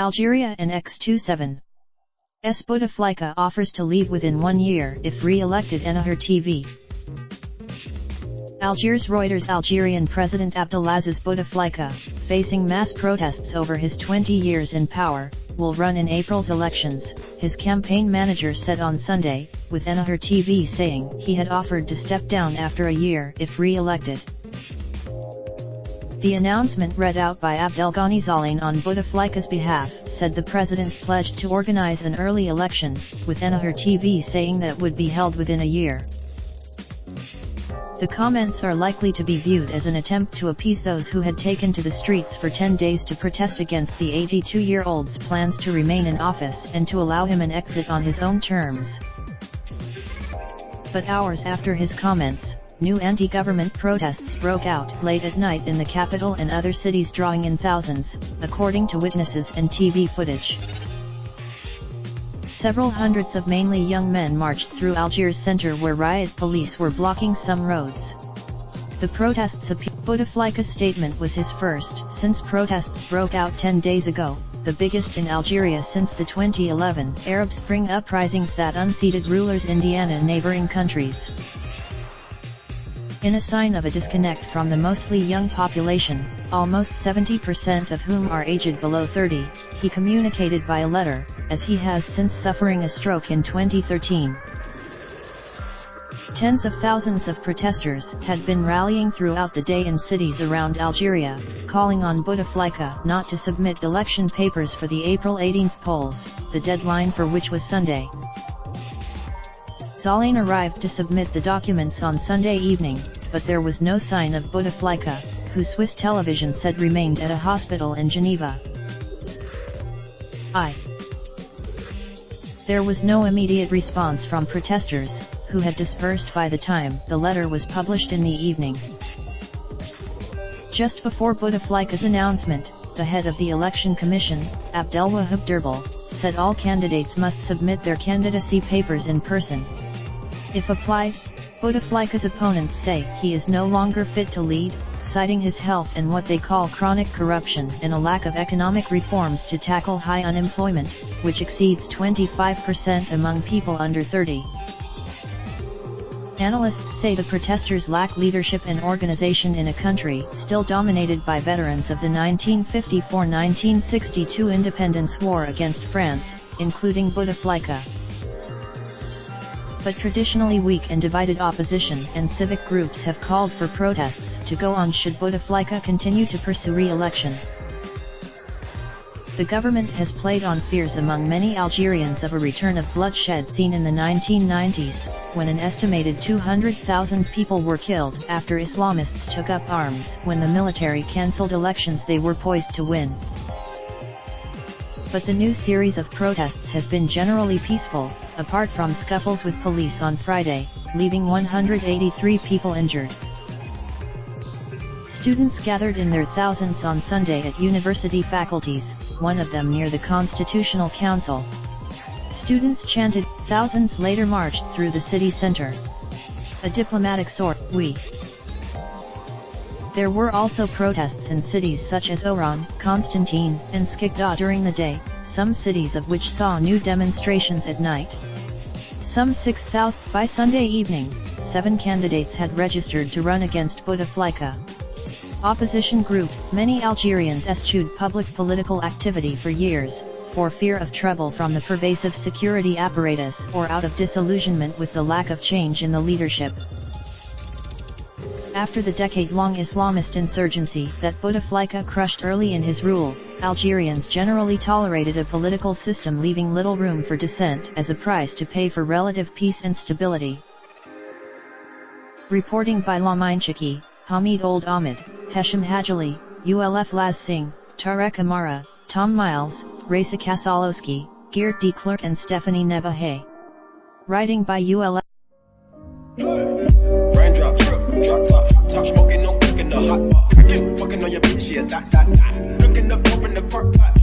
Algeria and x27. Bouteflika offers to leave within 1 year if re-elected. Ennahar TV. Algiers. Reuters. Algerian President Abdelaziz Bouteflika, facing mass protests over his 20 years in power, will run in April's elections, his campaign manager said on Sunday, with Ennahar TV saying he had offered to step down after a year if re-elected. The announcement, read out by Abdelghani Zalain on Bouteflika's behalf, said the president pledged to organize an early election, with Ennahar TV saying that would be held within a year. The comments are likely to be viewed as an attempt to appease those who had taken to the streets for 10 days to protest against the 82-year-old's plans to remain in office and to allow him an exit on his own terms. But hours after his comments, new anti-government protests broke out late at night in the capital and other cities, drawing in thousands, according to witnesses and TV footage. Several hundreds of mainly young men marched through Algiers center, where riot police were blocking some roads. The protests appeared. Bouteflika's statement was his first since protests broke out 10 days ago, the biggest in Algeria since the 2011 Arab Spring uprisings that unseated rulers in Indiana and neighboring countries. In a sign of a disconnect from the mostly young population, almost 70% of whom are aged below 30, he communicated via letter, as he has since suffering a stroke in 2013. Tens of thousands of protesters had been rallying throughout the day in cities around Algeria, calling on Bouteflika not to submit election papers for the April 18 polls, the deadline for which was Sunday. Zalain arrived to submit the documents on Sunday evening, but there was no sign of Bouteflika, who Swiss television said remained at a hospital in Geneva. There was no immediate response from protesters, who had dispersed by the time the letter was published in the evening. Just before Bouteflika's announcement, the head of the Election Commission, Abdelwahab Derbel, said all candidates must submit their candidacy papers in person. If applied, Bouteflika's opponents say he is no longer fit to lead, citing his health and what they call chronic corruption and a lack of economic reforms to tackle high unemployment, which exceeds 25% among people under 30. Analysts say the protesters lack leadership and organization in a country still dominated by veterans of the 1954-1962 independence war against France, including Bouteflika. But traditionally weak and divided opposition and civic groups have called for protests to go on should Bouteflika continue to pursue re-election. The government has played on fears among many Algerians of a return of bloodshed seen in the 1990s, when an estimated 200,000 people were killed after Islamists took up arms when the military cancelled elections they were poised to win. But the new series of protests has been generally peaceful, apart from scuffles with police on Friday, leaving 183 people injured. Students gathered in their thousands on Sunday at university faculties, one of them near the Constitutional Council. Students chanted, thousands later marched through the city center. A diplomatic source, "We." There were also protests in cities such as Oran, Constantine, and Skikda during the day, some cities of which saw new demonstrations at night. Some 6,000. By Sunday evening, 7 candidates had registered to run against Bouteflika. Opposition grouped, many Algerians eschewed public political activity for years, for fear of trouble from the pervasive security apparatus or out of disillusionment with the lack of change in the leadership. After the decade-long Islamist insurgency that Bouteflika crushed early in his rule, Algerians generally tolerated a political system leaving little room for dissent as a price to pay for relative peace and stability. Reporting by Laminchiki, Hamid Old Ahmed, Hesham Hajali, Ulf Laz Singh, Tarek Amara, Tom Miles, Raisa Kasalowski, Geert de Klerk and Stephanie Nebahay. Writing by Ulf. Raindrop, drop top, smoking, no cooking the hot pot. Fucking on your bitch, yeah, that. Looking up, open the park pot.